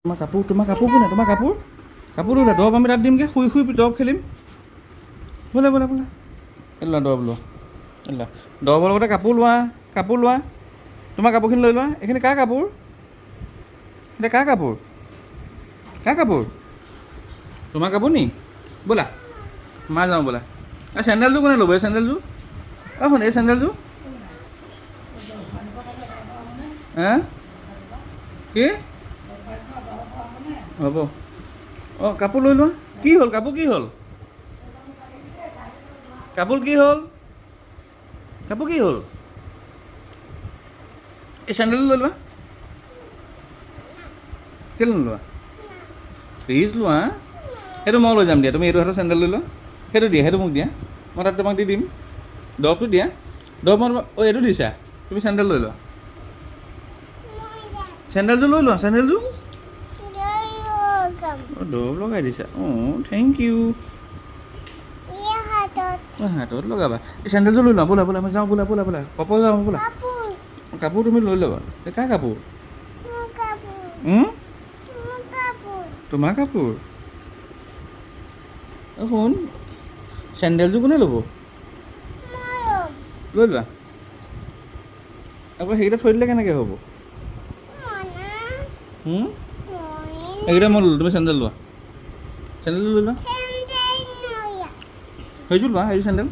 তোমাৰ কাপোৰ কোনে? তোমাৰ কাপোৰ লোৱা, দৰৱ আমি তাত দিমগৈ, শুই দৰৱ খেলিম। বোলে এই লোৱা দৰৱ লোৱা, দৰৱৰ লগতে কাপোৰ লোৱা, তোমাৰ কাপোৰখিনি লৈ লোৱা। এইখিনি কাৰ কাপোৰ? এতিয়া কাৰ কাপোৰ? তোমাৰ কাপোৰ নি? ব'লা মা যাওঁ ব'লা। এই চেণ্ডেলযোৰ কোনে ল'ব? এই চেণ্ডেলযোৰ শুন, এই চেণ্ডেলযোৰ কি হ'ব? কাপোৰ লৈ লোৱা। কি হ'ল? কাপোৰ কি হ'ল? এই চেণ্ডেলযোৰ লৈ লোৱা। কেলৈ নোলোৱা? প্লিজ লোৱা। সেইটো মই লৈ যাম দিয়া, তুমি এইটো হাতৰ চেণ্ডেল লৈ লোৱা। সেইটো মোক দিয়া, মই তাত তোমাক দি দিম। দৰৱটো দিয়া, দৰৱ মই এইটো দিছা, তুমি চেণ্ডেল লৈ লোৱা। চেণ্ডেলযোৰ লৈ লোৱা, দৰৱ লগাই দিছা। Thank you. হাতত লগাবা। এই চেণ্ডেলযোৰ লৈ লোৱা, ব'লা মই যাওঁ, ব'লা পাপা যাওঁ ব'লা। কাপোৰ তুমি লৈ ল'বা। এই কাৰ কাপোৰ? তোমাৰ কাপোৰ? শুন, চেণ্ডেলযোৰ কোনে ল'ব? লৈ লোৱা। আকৌ সেইকেইটা থৈ দিলে কেনেকৈ হ'ব? এইকেইটা মই ল'লোঁ, তুমি চেণ্ডেল লোৱা। চেণ্ডেলযোৰ লৈ লোৱা। সেইযোৰ লোৱা, সেইযোৰ চেণ্ডেল।